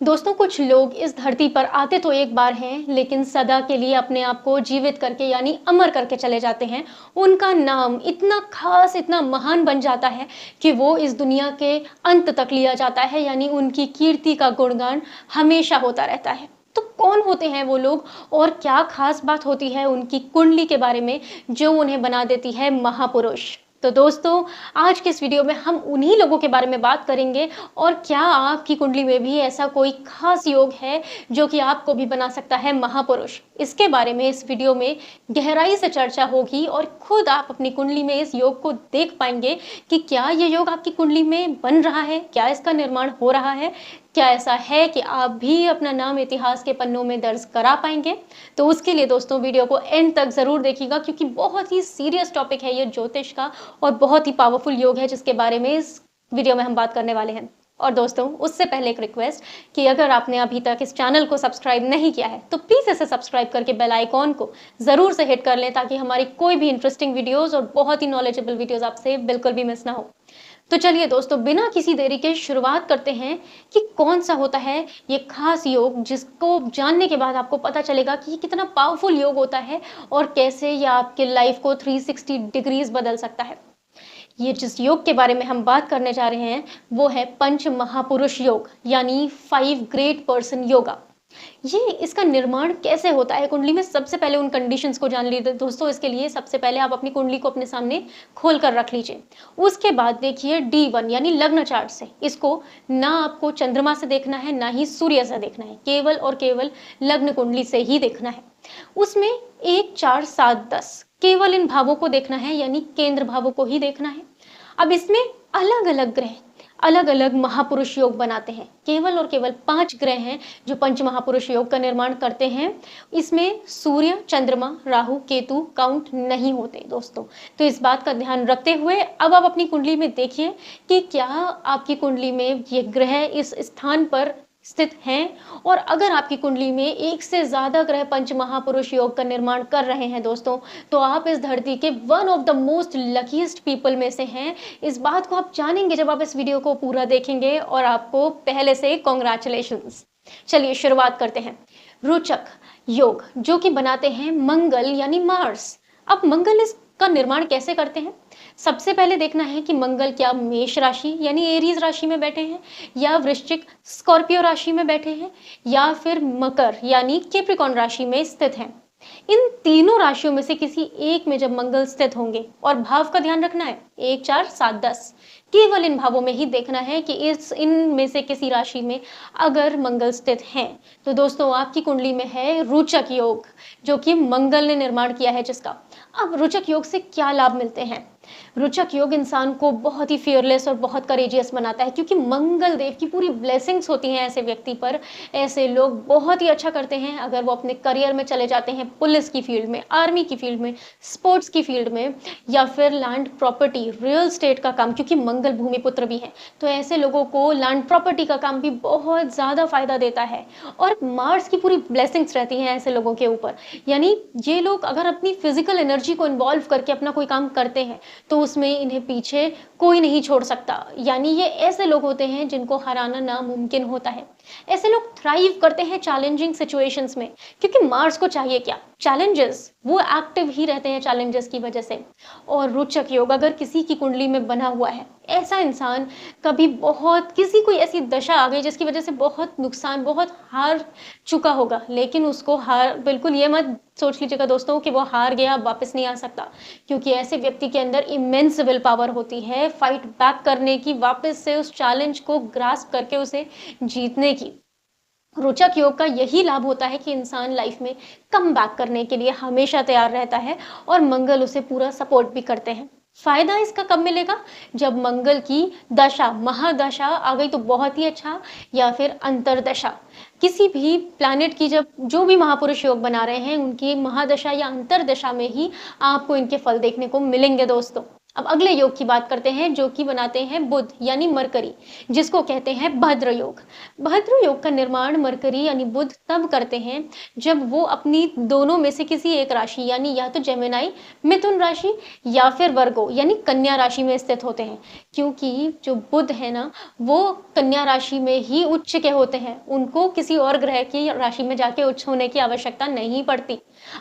दोस्तों, कुछ लोग इस धरती पर आते तो एक बार हैं, लेकिन सदा के लिए अपने आप को जीवित करके यानी अमर करके चले जाते हैं। उनका नाम इतना खास, इतना महान बन जाता है कि वो इस दुनिया के अंत तक लिया जाता है, यानी उनकी कीर्ति का गुणगान हमेशा होता रहता है। तो कौन होते हैं वो लोग और क्या खास बात होती है उनकी कुंडली के बारे में जो उन्हें बना देती है महापुरुष? तो दोस्तों, आज के इस वीडियो में हम उन्हीं लोगों के बारे में बात करेंगे और क्या आपकी कुंडली में भी ऐसा कोई खास योग है जो कि आपको भी बना सकता है महापुरुष। इसके बारे में इस वीडियो में गहराई से चर्चा होगी और खुद आप अपनी कुंडली में इस योग को देख पाएंगे कि क्या ये योग आपकी कुंडली में बन रहा है, क्या इसका निर्माण हो रहा है, क्या ऐसा है कि आप भी अपना नाम इतिहास के पन्नों में दर्ज करा पाएंगे। तो उसके लिए दोस्तों वीडियो को एंड तक जरूर देखिएगा, क्योंकि बहुत ही सीरियस टॉपिक है ये ज्योतिष का और बहुत ही पावरफुल योग है जिसके बारे में इस वीडियो में हम बात करने वाले हैं। और दोस्तों, उससे पहले एक रिक्वेस्ट कि अगर आपने अभी तक इस चैनल को सब्सक्राइब नहीं किया है तो प्लीज़ इसे सब्सक्राइब करके बेल आइकॉन को ज़रूर से हिट कर लें, ताकि हमारी कोई भी इंटरेस्टिंग वीडियोस और बहुत ही नॉलेजेबल वीडियोस आपसे बिल्कुल भी मिस ना हो। तो चलिए दोस्तों, बिना किसी देरी के शुरुआत करते हैं कि कौन सा होता है ये खास योग जिसको जानने के बाद आपको पता चलेगा कि ये कितना पावरफुल योग होता है और कैसे ये आपके लाइफ को 360 डिग्रीज बदल सकता है। ये जिस योग के बारे में हम बात करने जा रहे हैं वो है पंच महापुरुष योग, यानी 5 ग्रेट पर्सन योगा। ये इसका निर्माण कैसे होता है कुंडली में, सबसे पहले उन कंडीशंस को जान लीजिए दोस्तों। इसके लिए सबसे पहले आप अपनी कुंडली को अपने सामने खोल कर रख लीजिए। उसके बाद देखिए D1 यानी लग्न चार्ट से, इसको ना आपको चंद्रमा से देखना है ना ही सूर्य से देखना है, केवल और केवल लग्न कुंडली से ही देखना है। उसमें 1 4 7 10 केवल इन भावों को देखना है, यानी केंद्र भावों को ही देखना है। अब इसमें अलग अलग ग्रह अलग अलग महापुरुष योग बनाते हैं। केवल और केवल 5 ग्रह हैं जो पंच महापुरुष योग का निर्माण करते हैं। इसमें सूर्य, चंद्रमा, राहु, केतु काउंट नहीं होते दोस्तों। तो इस बात का ध्यान रखते हुए अब आप अपनी कुंडली में देखिए कि क्या आपकी कुंडली में ये ग्रह इस स्थान पर स्थित हैं, और अगर आपकी कुंडली में एक से ज्यादा ग्रह पंच महापुरुष योग का निर्माण कर रहे हैं दोस्तों, तो आप इस धरती के one of the most luckiest people में से हैं। इस बात को आप जानेंगे जब आप इस वीडियो को पूरा देखेंगे, और आपको पहले से कॉन्ग्रेचुलेशंस। चलिए शुरुआत करते हैं। रोचक योग जो कि बनाते हैं मंगल यानी मार्स। अब मंगल इसका निर्माण कैसे करते हैं? सबसे पहले देखना है कि मंगल क्या मेष राशि यानी एरीज राशि में बैठे हैं, या वृश्चिक स्कॉर्पियो राशि में बैठे हैं, या फिर मकर यानी कैप्रिकॉर्न राशि में स्थित हैं। इन तीनों राशियों में से किसी एक में जब मंगल स्थित होंगे, और भाव का ध्यान रखना है 1 4 7 10, केवल इन भावों में ही देखना है कि इनमें से किसी राशि में अगर मंगल स्थित हैं, तो दोस्तों आपकी कुंडली में है रोचक योग जो कि मंगल ने निर्माण किया है जिसका। अब रोचक योग से क्या लाभ मिलते हैं? रोचक योग इंसान को बहुत ही फियरलेस और बहुत करेजियस बनाता है, क्योंकि मंगल देव की पूरी ब्लेसिंग्स होती हैं ऐसे व्यक्ति पर। ऐसे लोग बहुत ही अच्छा करते हैं अगर वो अपने करियर में चले जाते हैं, पुलिस की फील्ड में, आर्मी की फील्ड में, स्पोर्ट्स की फील्ड में, या फिर लैंड प्रॉपर्टी, रियल स्टेट का काम, क्योंकि मंगल भूमि पुत्र भी है। तो ऐसे लोगों को लैंड प्रॉपर्टी का काम भी बहुत ज़्यादा फायदा देता है, और मार्स की पूरी ब्लेसिंग्स रहती हैं ऐसे लोगों के ऊपर। यानी ये लोग अगर अपनी फिजिकल एनर्जी को इन्वॉल्व करके अपना कोई काम करते हैं तो उसमें इन्हें पीछे कोई नहीं छोड़ सकता। यानी ये ऐसे लोग होते हैं जिनको हराना नामुमकिन होता है। ऐसे लोग थ्राइव करते हैं चैलेंजिंग सिचुएशंस में, क्योंकि मार्स को चाहिए क्या? चैलेंजेस। वो एक्टिव ही रहते हैं चैलेंजेस की वजह से। और रोचक योग अगर किसी की कुंडली में बना हुआ है, ऐसा इंसान कभी बहुत किसी कोई ऐसी दशा आ गई जिसकी वजह से बहुत नुकसान, बहुत हार चुका होगा, लेकिन उसको हार, बिल्कुल ये मत सोच लीजिएगा दोस्तों कि वो हार गया वापस नहीं आ सकता, क्योंकि ऐसे व्यक्ति के अंदर इमेंस विल पावर होती है फाइट बैक करने की, वापस से उस चैलेंज को ग्रास्प करके उसे जीतने की। रोचक योग का यही लाभ होता है कि इंसान लाइफ में कम बैक करने के लिए हमेशा तैयार रहता है, और मंगल उसे पूरा सपोर्ट भी करते हैं। फायदा इसका कब मिलेगा? जब मंगल की दशा, महादशा आ गई तो बहुत ही अच्छा, या फिर अंतरदशा। किसी भी प्लैनेट की जब जो भी महापुरुष योग बना रहे हैं उनकी महादशा या अंतरदशा में ही आपको इनके फल देखने को मिलेंगे दोस्तों। अब अगले योग की बात करते हैं जो कि बनाते हैं बुध यानी मरकरी, जिसको कहते हैं भद्र योग। भद्र योग का निर्माण मरकरी यानी बुध तब करते हैं जब वो अपनी दोनों में से किसी एक राशि यानी या तो जेमिनाई मिथुन राशि या फिर वर्गो यानी कन्या राशि में स्थित होते हैं। क्योंकि जो बुध है ना, वो कन्या राशि में ही उच्च के होते हैं। उनको किसी और ग्रह की राशि में जाके उच्च होने की आवश्यकता नहीं पड़ती।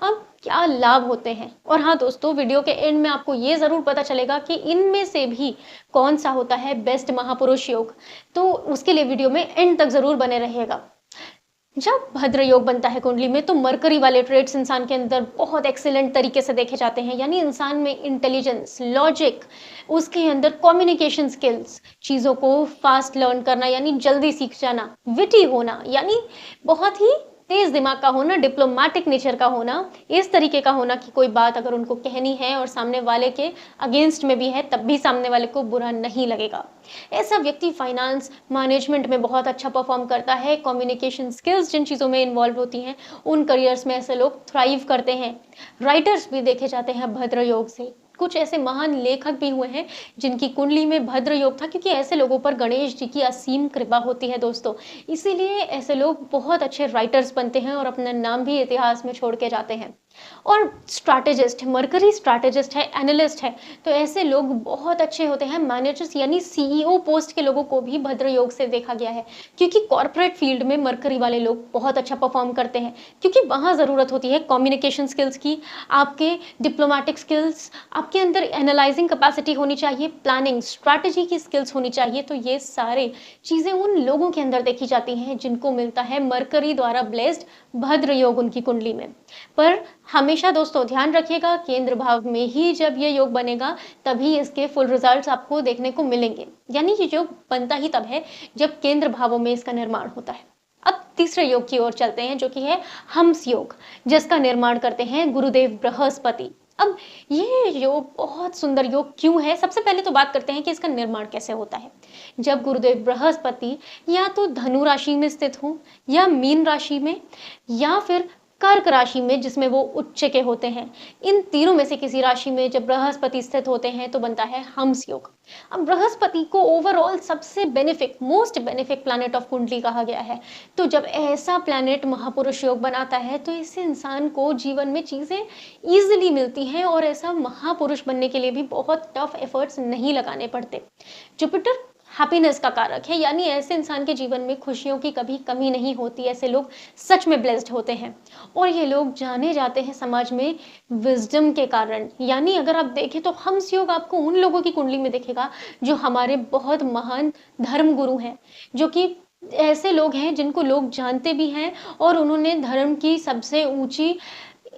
अब क्या लाभ होते हैं? और हाँ दोस्तों, वीडियो के एंड में आपको ये ज़रूर पता चलेगा कि इनमें से भी कौन-सा होता है बेस्ट महापुरुष योग। तो उसके लिए वीडियो में एंड तक ज़रूर बने रहिएगा। जब भद्र योग बनता है कुंडली में, तो मरकरी वाले ट्रेड्स इंसान के अंदर बहुत एक्सीलेंट तरीके से देखे जाते हैं। यानी इंसान में इंटेलिजेंस, लॉजिक, उसके अंदर कम्युनिकेशन स्किल्स, चीज़ों को फास्ट लर्न करना यानी जल्दी सीख जाना, विटी होना यानी बहुत ही तेज दिमाग का होना, डिप्लोमेटिक नेचर का होना, इस तरीके का होना कि कोई बात अगर उनको कहनी है और सामने वाले के अगेंस्ट में भी है, तब भी सामने वाले को बुरा नहीं लगेगा। ऐसा व्यक्ति फाइनेंस मैनेजमेंट में बहुत अच्छा परफॉर्म करता है। कम्युनिकेशन स्किल्स जिन चीज़ों में इन्वॉल्व होती हैं, उन करियर्स में ऐसे लोग थ्राइव करते हैं। राइटर्स भी देखे जाते हैं भद्र योग से। कुछ ऐसे महान लेखक भी हुए हैं जिनकी कुंडली में भद्र योग था, क्योंकि ऐसे लोगों पर गणेश जी की असीम कृपा होती है दोस्तों। इसीलिए ऐसे लोग बहुत अच्छे राइटर्स बनते हैं और अपना नाम भी इतिहास में छोड़ के जाते हैं। और स्ट्रैटेजिस्ट, मरकरी स्ट्रैटेजिस्ट है, एनालिस्ट है, तो ऐसे लोग बहुत अच्छे होते हैं। मैनेजर्स यानी सीईओ पोस्ट के लोगों को भी भद्र योग से देखा गया है, क्योंकि कॉर्पोरेट फील्ड में मरकरी वाले लोग बहुत अच्छा परफॉर्म करते हैं, क्योंकि वहाँ ज़रूरत होती है कम्युनिकेशन स्किल्स की, आपके डिप्लोमेटिक स्किल्स, आपके अंदर एनालाइजिंग कैपेसिटी होनी चाहिए, प्लानिंग स्ट्रैटेजी की स्किल्स होनी चाहिए। तो ये सारे चीज़ें उन लोगों के अंदर देखी जाती हैं जिनको मिलता है मरकरी द्वारा ब्लेस्ड भद्र योग उनकी कुंडली में। पर हमेशा दोस्तों ध्यान रखिएगा, केंद्र भाव में ही जब ये योग बनेगा, तभी इसके फुल रिजल्ट्स आपको देखने को मिलेंगे। यानी ये योग बनता ही तब है जब केंद्र भावों में इसका निर्माण होता है। अब तीसरे योग की ओर चलते हैं, जो कि है हंस योग, जिसका निर्माण करते हैं गुरुदेव बृहस्पति। अब ये योग बहुत सुंदर योग क्यों है? सबसे पहले तो बात करते हैं कि इसका निर्माण कैसे होता है। जब गुरुदेव बृहस्पति या तो धनु राशि में स्थित हो, या मीन राशि में, या फिर कर्क राशि में जिसमें वो उच्च के होते हैं, इन तीनों में से किसी राशि में जब बृहस्पति स्थित होते हैं, तो बनता है हंस योग। अब बृहस्पति को ओवरऑल सबसे मोस्ट बेनिफिक प्लैनेट ऑफ कुंडली कहा गया है। तो जब ऐसा प्लैनेट महापुरुष योग बनाता है, तो इससे इंसान को जीवन में चीज़ें ईजिली मिलती हैं और ऐसा महापुरुष बनने के लिए भी बहुत टफ एफर्ट्स नहीं लगाने पड़ते। जुपिटर हैप्पीनेस का कारक है, यानी ऐसे इंसान के जीवन में खुशियों की कभी कमी नहीं होती। ऐसे लोग सच में ब्लेस्ड होते हैं, और ये लोग जाने जाते हैं समाज में विजडम के कारण। यानी अगर आप देखें तो हंस योग आपको उन लोगों की कुंडली में दिखेगा जो हमारे बहुत महान धर्म गुरु हैं, जो कि ऐसे लोग हैं जिनको लोग जानते भी हैं और उन्होंने धर्म की सबसे ऊंची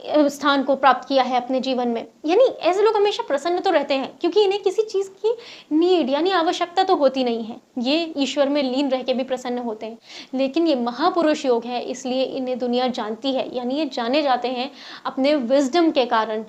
स्थान को प्राप्त किया है अपने जीवन में। यानी ऐसे लोग हमेशा प्रसन्न तो रहते हैं, क्योंकि इन्हें किसी चीज़ की नीड यानी आवश्यकता तो होती नहीं है। ये ईश्वर में लीन रह के भी प्रसन्न होते हैं। लेकिन ये महापुरुष योग है, इसलिए इन्हें दुनिया जानती है, यानी ये जाने जाते हैं अपने विजडम के कारण।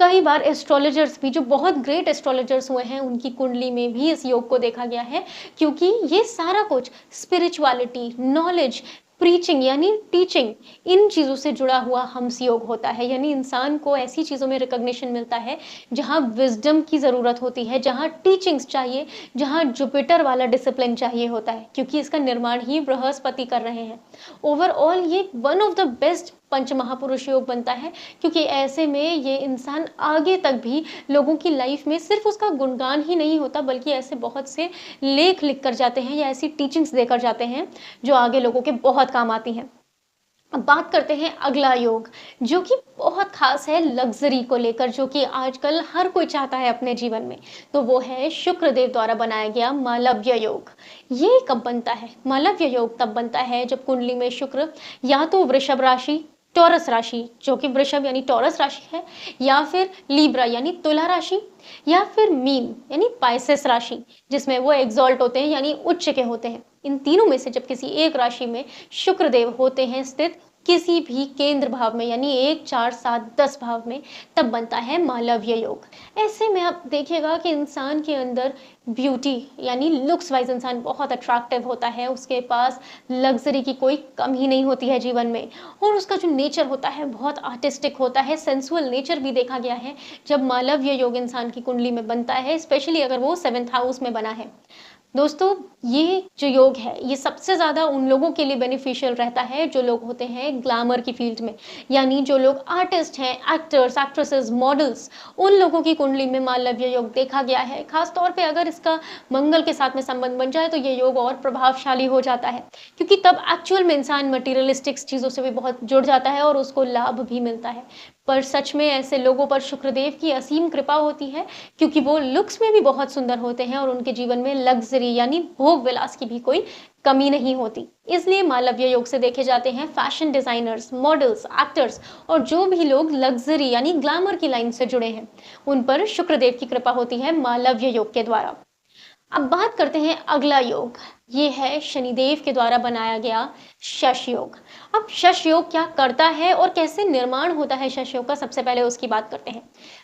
कई बार एस्ट्रोलॉजर्स भी, जो बहुत ग्रेट एस्ट्रोलॉजर्स हुए हैं, उनकी कुंडली में भी इस योग को देखा गया है, क्योंकि ये सारा कुछ स्पिरिचुअलिटी, नॉलेज, प्रीचिंग यानी टीचिंग, इन चीज़ों से जुड़ा हुआ हंस योग होता है। यानी इंसान को ऐसी चीज़ों में रिकॉग्निशन मिलता है जहाँ विजडम की ज़रूरत होती है, जहाँ टीचिंग्स चाहिए, जहाँ जुपिटर वाला डिसिप्लिन चाहिए होता है, क्योंकि इसका निर्माण ही बृहस्पति कर रहे हैं। ओवरऑल ये वन ऑफ द बेस्ट पंच महापुरुष योग बनता है, क्योंकि ऐसे में ये इंसान आगे तक भी लोगों की लाइफ में सिर्फ उसका गुणगान ही नहीं होता, बल्कि ऐसे बहुत से लेख लिख कर जाते हैं या ऐसी टीचिंग्स देकर जाते हैं जो आगे लोगों के बहुत काम आती हैं। अब बात करते हैं अगला योग, जो कि बहुत खास है लग्जरी को लेकर, जो कि आजकल हर कोई चाहता है अपने जीवन में। तो वो है शुक्रदेव द्वारा बनाया गया मालव्य योग। ये कब बनता है? मालव्य योग तब बनता है जब कुंडली में शुक्र या तो वृषभ राशि, टॉरस राशि, जो कि वृषभ यानी टॉरस राशि है, या फिर लीब्रा यानी तुला राशि, या फिर मीन यानी पाइसेस राशि, जिसमें वो एग्जॉल्ट होते हैं यानी उच्च के होते हैं। इन तीनों में से जब किसी एक राशि में शुक्रदेव होते हैं स्थित किसी भी केंद्र भाव में, यानी 1, 4, 7, 10 भाव में, तब बनता है मालव्य योग। ऐसे में आप देखिएगा कि इंसान के अंदर ब्यूटी यानी लुक्स वाइज इंसान बहुत अट्रैक्टिव होता है, उसके पास लग्जरी की कोई कमी नहीं होती है जीवन में, और उसका जो नेचर होता है बहुत आर्टिस्टिक होता है, सेंसुअल नेचर भी देखा गया है जब मालव्य योग इंसान की कुंडली में बनता है, स्पेशली अगर वो 7th हाउस में बना है। दोस्तों, ये जो योग है, ये सबसे ज़्यादा उन लोगों के लिए बेनिफिशियल रहता है जो लोग होते हैं ग्लैमर की फ़ील्ड में। यानी जो लोग आर्टिस्ट हैं, एक्टर्स, एक्ट्रेसेस, मॉडल्स, उन लोगों की कुंडली में मालव्य योग देखा गया है। ख़ास तौर पे अगर इसका मंगल के साथ में संबंध बन जाए तो ये योग और प्रभावशाली हो जाता है। क्योंकि तब एक्चुअल में इंसान मटेरियलिस्टिक चीज़ों से भी बहुत जुड़ जाता है और उसको लाभ भी मिलता है। पर सच में ऐसे लोगों पर शुक्रदेव की असीम कृपा होती है, क्योंकि वो लुक्स में भी बहुत सुंदर होते हैं और उनके जीवन में लग्ज़री यानी भोग विलास की भी कोई कमी नहीं होती। इसलिए मालव्य योग से देखे जाते हैं फैशन डिज़ाइनर्स, मॉडल्स, एक्टर्स और जो भी लोग लग्ज़री यानी ग्लैमर की लाइन से जुड़े हैं, उन पर शुक्रदेव की कृपा होती है मालव्य योग के द्वारा। अब बात करते हैं अगला योग। ये है शनिदेव के द्वारा बनाया गया शश योग। अब शश योग क्या करता है और कैसे निर्माण होता है शश योग का, सबसे पहले उसकी बात करते हैं।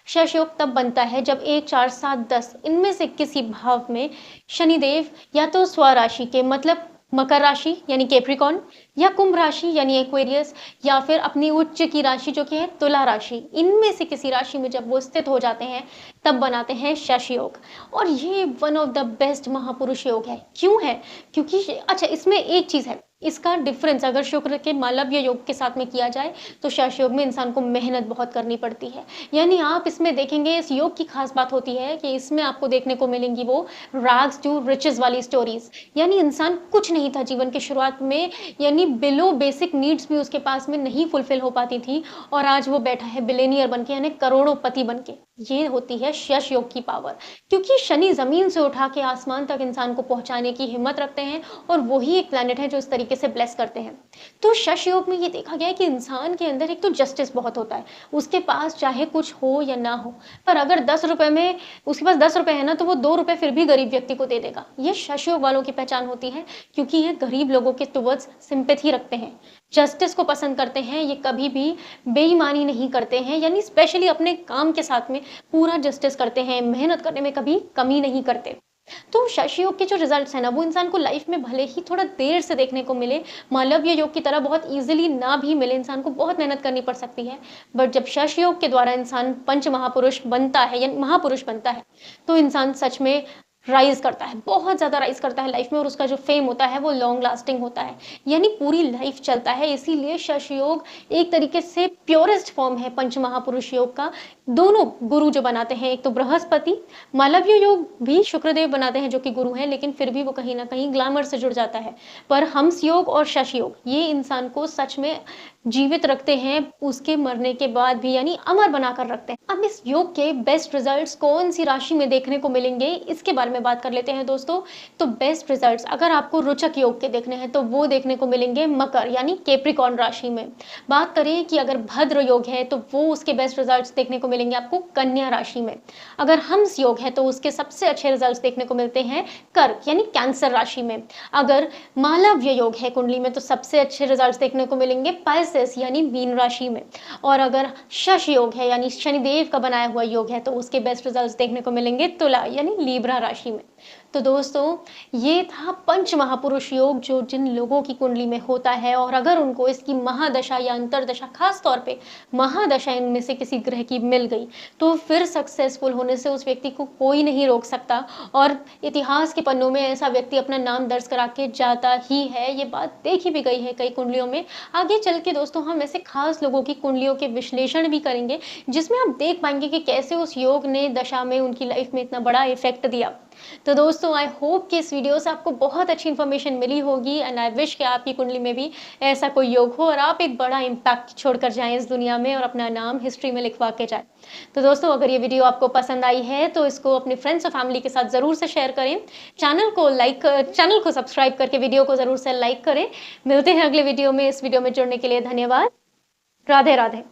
शश योग तब बनता है जब 1, 4, 7, 10 इनमें से किसी भाव में शनिदेव या तो स्वराशि के मतलब मकर राशि यानी कैप्रिकॉर्न, या कुंभ राशि यानी एक्वेरियस, या फिर अपनी उच्च की राशि जो कि है तुला राशि, इनमें से किसी राशि में जब वो स्थित हो जाते हैं तब बनाते हैं शश योग। और ये वन ऑफ द बेस्ट महापुरुष योग है। क्यों है? क्योंकि अच्छा, इसमें एक चीज़ है, इसका डिफरेंस अगर शुक्र के मालव्य योग के साथ में किया जाए तो शश योग में इंसान को मेहनत बहुत करनी पड़ती है। यानी आप इसमें देखेंगे, इस योग की खास बात होती है कि इसमें आपको देखने को मिलेंगी वो रैग्स टू रिचेस वाली स्टोरीज। यानी इंसान कुछ नहीं था जीवन की शुरुआत में, यानी बिलो बेसिक नीड्स भी उसके पास में नहीं फुलफिल हो पाती थी, और आज वो बैठा है बिलियनियर बन के यानी करोड़ोंपति बन के। ये होती है शश योग की पावर, क्योंकि शनि जमीन से उठा के आसमान तक इंसान को पहुंचाने की हिम्मत रखते हैं और वही एक प्लैनेट है जो इस तरीके से ब्लेस करते हैं। तो शश योग में ये देखा गया है कि इंसान के अंदर एक तो जस्टिस बहुत होता है, उसके पास चाहे कुछ हो या ना हो, पर अगर 10 रुपए में उसके पास 10 रुपए है ना, तो वो 2 रुपए फिर भी गरीब व्यक्ति को दे देगा। ये शश योग वालों की पहचान होती है, क्योंकि ये गरीब लोगों के टुवर्ड्स सिंपैथी रखते हैं, जस्टिस को पसंद करते हैं। ये कभी भी बेईमानी नहीं करते हैं, यानी स्पेशली अपने काम के साथ में पूरा जस्टिस करते हैं, मेहनत करने में कभी कमी नहीं करते। तो शश योग के जो रिजल्ट्स हैं ना, वो इंसान को लाइफ में भले ही थोड़ा देर से देखने को मिले, मालव्य योग की तरह बहुत इजीली ना भी मिले, इंसान को बहुत मेहनत करनी पड़ सकती है, बट जब शश योग के द्वारा इंसान पंच महापुरुष बनता है या महापुरुष बनता है, तो इंसान सच में राइज करता है, बहुत ज़्यादा राइज करता है लाइफ में, और उसका जो फेम होता है वो लॉन्ग लास्टिंग होता है, यानी पूरी लाइफ चलता है। इसीलिए शश योग एक तरीके से प्योरेस्ट फॉर्म है पंच महापुरुष योग का। दोनों गुरु जो बनाते हैं, एक तो बृहस्पति, मालव्य योग भी शुक्रदेव बनाते हैं जो कि गुरु हैं, लेकिन फिर भी वो कहीं ना कहीं ग्लैमर से जुड़ जाता है। पर हंस योग और शश योग ये इंसान को सच में जीवित रखते हैं, उसके मरने के बाद भी, यानी अमर बनाकर रखते हैं। अब इस योग के बेस्ट रिजल्ट्स कौन सी राशि में देखने को मिलेंगे, इसके बारे में बात कर लेते हैं दोस्तों। तो बेस्ट रिजल्ट्स अगर आपको रोचक योग के देखने हैं तो वो देखने को मिलेंगे मकर यानी कैप्रिकॉर्न राशि में। बात करें कि अगर भद्र योग है तो वो उसके बेस्ट रिजल्ट्स देखने को मिलेंगे आपको कन्या राशि में। अगर हंस योग है तो उसके सबसे अच्छे रिजल्ट्स देखने को मिलते हैं कर्क यानी कैंसर राशि में। अगर मालव्य योग है कुंडली में तो सबसे अच्छे रिजल्ट्स देखने को मिलेंगे पाइसेस यानी मीन राशि में। और अगर शश योग है यानी शनिदेव का बनाया हुआ योग है तो उसके बेस्ट रिजल्ट्स देखने को मिलेंगे तुला यानी लीब्रा राशि में। तो दोस्तों, ये था पंच महापुरुष योग जो जिन लोगों की कुंडली में होता है, और अगर उनको इसकी महादशा या अंतरदशा, खास तौर पे महादशा इनमें से किसी ग्रह की मिल गई, तो फिर सक्सेसफुल होने से उस व्यक्ति को कोई नहीं रोक सकता, और इतिहास के पन्नों में ऐसा व्यक्ति अपना नाम दर्ज करा के जाता ही है। ये बात देखी भी गई है कई कुंडलियों में। आगे चल के दोस्तों हम ऐसे खास लोगों की कुंडलियों के विश्लेषण भी करेंगे, जिसमें आप देख पाएंगे कि कैसे उस योग ने दशा में उनकी लाइफ में इतना बड़ा इफेक्ट दिया। तो दोस्तों, आई होप कि इस वीडियो से आपको बहुत अच्छी इन्फॉर्मेशन मिली होगी, एंड आई विश कि आपकी कुंडली में भी ऐसा कोई योग हो और आप एक बड़ा इम्पैक्ट छोड़कर जाएं इस दुनिया में और अपना नाम हिस्ट्री में लिखवा के जाएं। तो दोस्तों, अगर ये वीडियो आपको पसंद आई है तो इसको अपने फ्रेंड्स और फैमिली के साथ ज़रूर से शेयर करें। चैनल को सब्सक्राइब करके वीडियो को ज़रूर से लाइक करें। मिलते हैं अगले वीडियो में। इस वीडियो में जुड़ने के लिए धन्यवाद। राधे राधे।